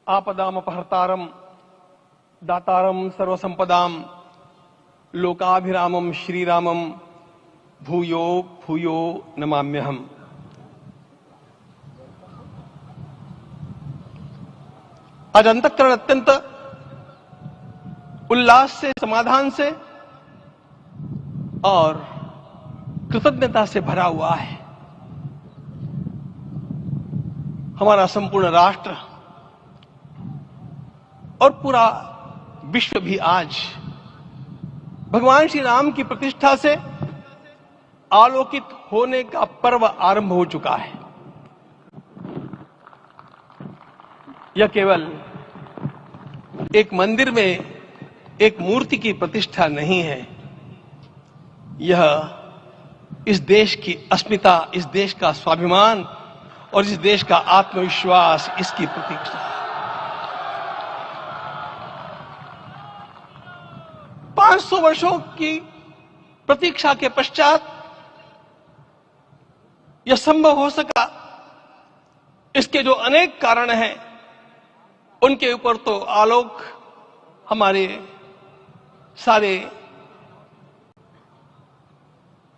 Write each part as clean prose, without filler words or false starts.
आपदामपहर्तारम दातारम सर्वसंपदाम लोकाभिरामम श्रीरामम भूयो भूयो नमाम्यहम्। आज अंतःकरण अत्यंत उल्लास से, समाधान से और कृतज्ञता से भरा हुआ है। हमारा संपूर्ण राष्ट्र और पूरा विश्व भी आज भगवान श्री राम की प्रतिष्ठा से आलोकित होने का पर्व आरंभ हो चुका है। यह केवल एक मंदिर में एक मूर्ति की प्रतिष्ठा नहीं है, यह इस देश की अस्मिता, इस देश का स्वाभिमान और इस देश का आत्मविश्वास, इसकी प्रतीक्षा है। 500 वर्षों की प्रतीक्षा के पश्चात यह संभव हो सका। इसके जो अनेक कारण हैं, उनके ऊपर तो आलोक हमारे सारे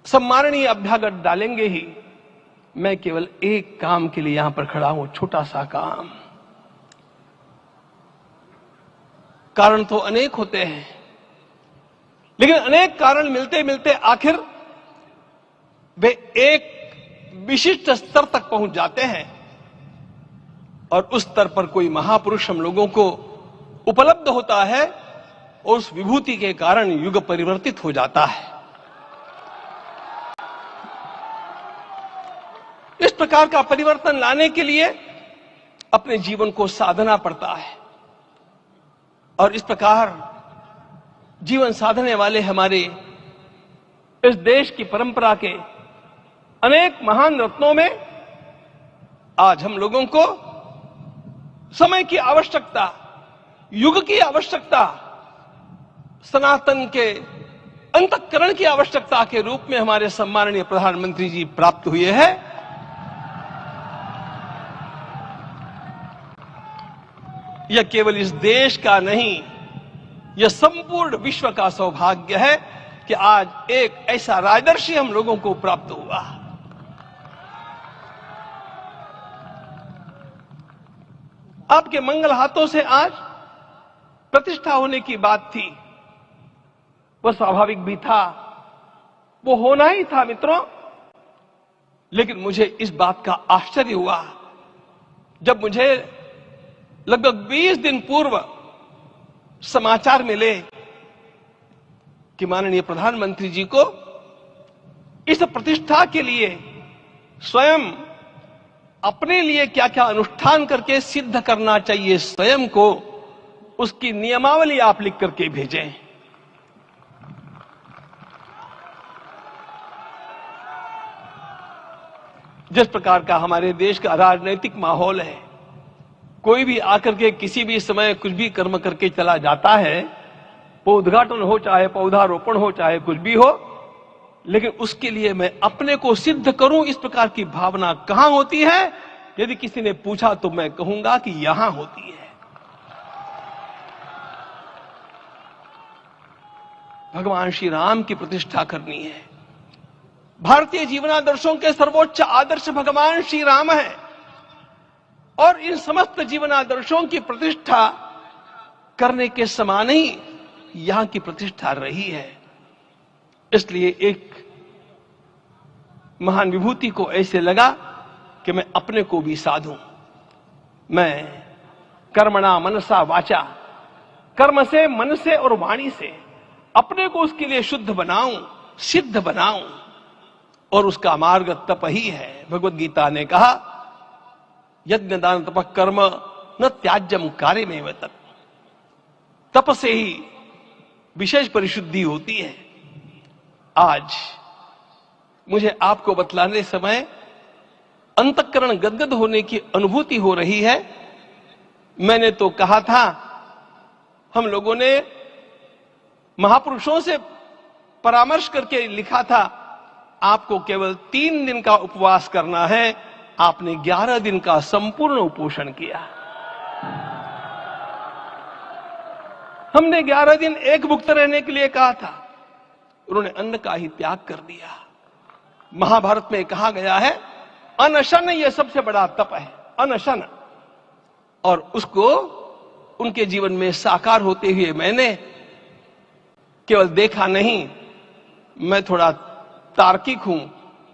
सम्माननीय अभ्यागत डालेंगे ही। मैं केवल एक काम के लिए यहां पर खड़ा हूं, छोटा सा काम। कारण तो अनेक होते हैं, लेकिन अनेक कारण मिलते मिलते आखिर वे एक विशिष्ट स्तर तक पहुंच जाते हैं और उस स्तर पर कोई महापुरुष हम लोगों को उपलब्ध होता है और उस विभूति के कारण युग परिवर्तित हो जाता है। इस प्रकार का परिवर्तन लाने के लिए अपने जीवन को साधना पड़ता है और इस प्रकार जीवन साधने वाले हमारे इस देश की परंपरा के अनेक महान रत्नों में आज हम लोगों को समय की आवश्यकता, युग की आवश्यकता, सनातन के अंतःकरण की आवश्यकता के रूप में हमारे सम्माननीय प्रधानमंत्री जी प्राप्त हुए हैं। यह केवल इस देश का नहीं, यह संपूर्ण विश्व का सौभाग्य है कि आज एक ऐसा राजदर्शी हम लोगों को प्राप्त हुआ। आपके मंगल हाथों से आज प्रतिष्ठा होने की बात थी, वह स्वाभाविक भी था, वो होना ही था मित्रों। लेकिन मुझे इस बात का आश्चर्य हुआ जब मुझे लगभग 20 दिन पूर्व समाचार मिले कि माननीय प्रधानमंत्री जी को इस प्रतिष्ठा के लिए स्वयं अपने लिए क्या क्या अनुष्ठान करके सिद्ध करना चाहिए, स्वयं को उसकी नियमावली आप लिख करके भेजें। जिस प्रकार का हमारे देश का राजनीतिक माहौल है, कोई भी आकर के किसी भी समय कुछ भी कर्म करके चला जाता है, वो उद्घाटन हो चाहे पौधारोपण हो चाहे कुछ भी हो, लेकिन उसके लिए मैं अपने को सिद्ध करूं, इस प्रकार की भावना कहां होती है? यदि किसी ने पूछा तो मैं कहूंगा कि यहां होती है। भगवान श्री राम की प्रतिष्ठा करनी है। भारतीय जीवनादर्शों के सर्वोच्च आदर्श भगवान श्री राम है और इन समस्त जीवनादर्शों की प्रतिष्ठा करने के समान ही यहां की प्रतिष्ठा रही है। इसलिए एक महान विभूति को ऐसे लगा कि मैं अपने को भी साधूं। मैं कर्मणा मनसा वाचा, कर्म से, मन से और वाणी से अपने को उसके लिए शुद्ध बनाऊं, सिद्ध बनाऊं, और उसका मार्ग तप ही है। भगवत गीता ने कहा, यज्ञ दान तप कर्म न त्याज्यम कार्यमेव तत्। तप से ही विशेष परिशुद्धि होती है। आज मुझे आपको बतलाने समय अंतःकरण गदगद होने की अनुभूति हो रही है। मैंने तो कहा था, हम लोगों ने महापुरुषों से परामर्श करके लिखा था, आपको केवल 3 दिन का उपवास करना है, आपने 11 दिन का संपूर्ण उपोषण किया। हमने 11 दिन एक भुक्त रहने के लिए कहा था, उन्होंने अन्न का ही त्याग कर दिया। महाभारत में कहा गया है अनशन यह सबसे बड़ा तप है, अनशन। और उसको उनके जीवन में साकार होते हुए मैंने केवल देखा नहीं, मैं थोड़ा तार्किक हूं।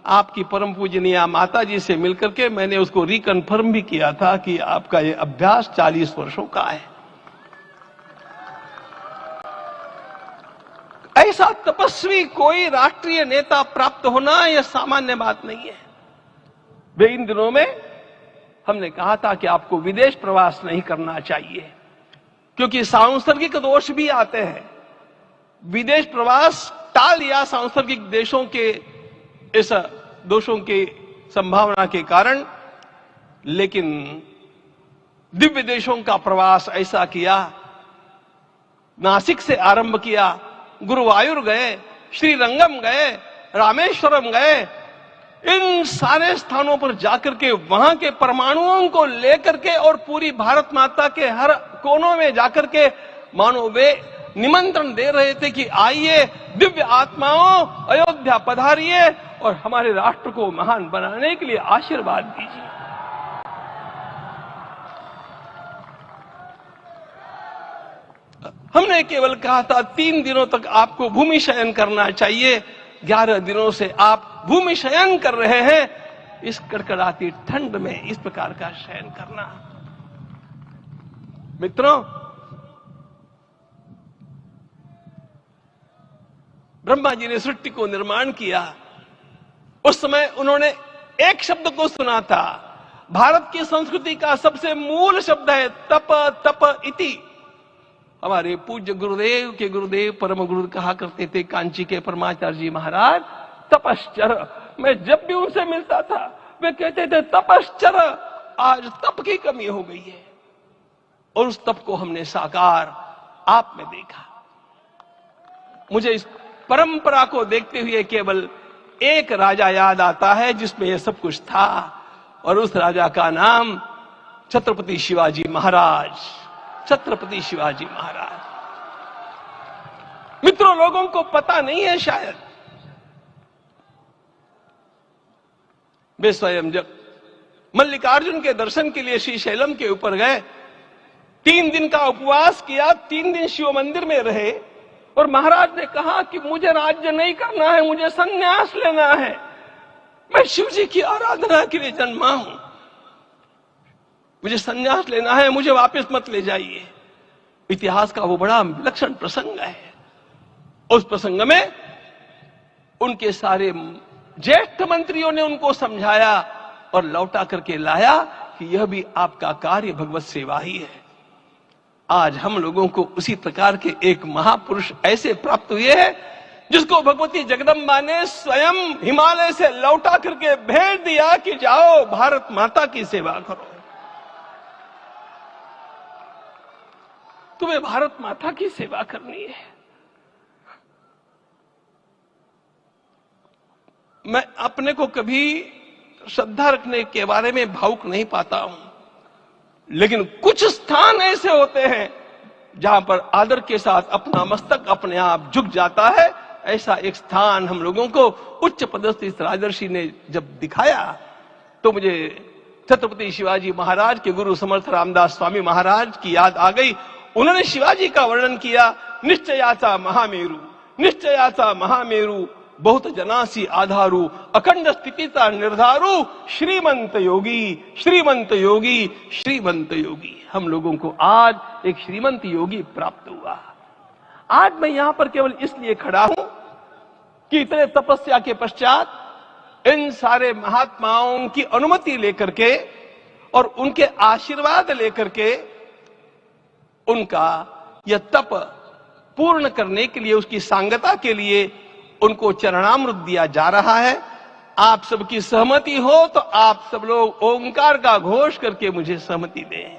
आपकी परम पूजनीय माता जी से मिलकर के मैंने उसको रिकन्फर्म भी किया था कि आपका यह अभ्यास 40 वर्षों का है। ऐसा तपस्वी कोई राष्ट्रीय नेता प्राप्त होना यह सामान्य बात नहीं है। वे इन दिनों में हमने कहा था कि आपको विदेश प्रवास नहीं करना चाहिए, क्योंकि सांसर्गिक दोष भी आते हैं। विदेश प्रवास टाल दिया सांसर्गिक देशों के इस दोषों की संभावना के कारण, लेकिन दिव्य देशों का प्रवास ऐसा किया। नासिक से आरंभ किया, गुरुवायूर गए, श्रीरंगम गए, रामेश्वरम गए। इन सारे स्थानों पर जाकर के वहां के परमाणुओं को लेकर के और पूरी भारत माता के हर कोनों में जाकर के मानो वे निमंत्रण दे रहे थे कि आइए दिव्य आत्माओं, अयोध्या पधारिए और हमारे राष्ट्र को महान बनाने के लिए आशीर्वाद दीजिए। हमने केवल कहा था 3 दिनों तक आपको भूमि शयन करना चाहिए। 11 दिनों से आप भूमि शयन कर रहे हैं। इस कड़कड़ाती ठंड में इस प्रकार का शयन करना, मित्रों, ब्रह्मा जी ने सृष्टि को निर्माण किया। उस समय उन्होंने एक शब्द को सुना था। भारत की संस्कृति का सबसे मूल शब्द है तप, तप इति। हमारे पूज्य गुरुदेव के गुरुदेव परम गुरु कहा करते थे, कांची के परमाचार्य जी महाराज, तपश्चर। मैं जब भी उनसे मिलता था वे कहते थे तपश्चर। आज तप की कमी हो गई है और उस तप को हमने साकार आप में देखा। मुझे इस परंपरा को देखते हुए केवल एक राजा याद आता है जिसमें यह सब कुछ था, और उस राजा का नाम छत्रपति शिवाजी महाराज। छत्रपति शिवाजी महाराज। मित्रों, लोगों को पता नहीं है शायद, वे स्वयं जब मल्लिकार्जुन के दर्शन के लिए श्रीशैलम के ऊपर गए, 3 दिन का उपवास किया, 3 दिन शिव मंदिर में रहे, और महाराज ने कहा कि मुझे राज्य नहीं करना है, मुझे संन्यास लेना है, मैं शिव जी की आराधना के लिए जन्मा हूं, मुझे संन्यास लेना है, मुझे वापस मत ले जाइए। इतिहास का वो बड़ा विलक्षण प्रसंग है। उस प्रसंग में उनके सारे ज्येष्ठ मंत्रियों ने उनको समझाया और लौटा करके लाया कि यह भी आपका कार्य भगवत सेवा ही है। आज हम लोगों को उसी प्रकार के एक महापुरुष ऐसे प्राप्त हुए हैं जिसको भगवती जगदम्बा ने स्वयं हिमालय से लौटा करके भेज दिया कि जाओ भारत माता की सेवा करो। तुम्हें भारत माता की सेवा करनी है। मैं अपने को कभी श्रद्धा रखने के बारे में भावुक नहीं पाता हूं, लेकिन कुछ स्थान ऐसे होते हैं जहां पर आदर के साथ अपना मस्तक अपने आप झुक जाता है। ऐसा एक स्थान हम लोगों को उच्च पदस्थ इस राजर्षि ने जब दिखाया तो मुझे छत्रपति शिवाजी महाराज के गुरु समर्थ रामदास स्वामी महाराज की याद आ गई। उन्होंने शिवाजी का वर्णन किया, निश्चयाचा महामेरु, निश्चयाचा महामेरु, बहुत जनासी आधारू, अखंड स्थितिता निर्धारू, श्रीमंत योगी, श्रीमंत योगी, श्रीमंत योगी। हम लोगों को आज एक श्रीमंत योगी प्राप्त हुआ। आज मैं यहां पर केवल इसलिए खड़ा हूं कि इतने तपस्या के पश्चात इन सारे महात्माओं की अनुमति लेकर के और उनके आशीर्वाद लेकर के उनका यह तप पूर्ण करने के लिए, उसकी सांगता के लिए उनको चरणामृत दिया जा रहा है। आप सबकी सहमति हो तो आप सब लोग ओंकार का घोष करके मुझे सहमति दें।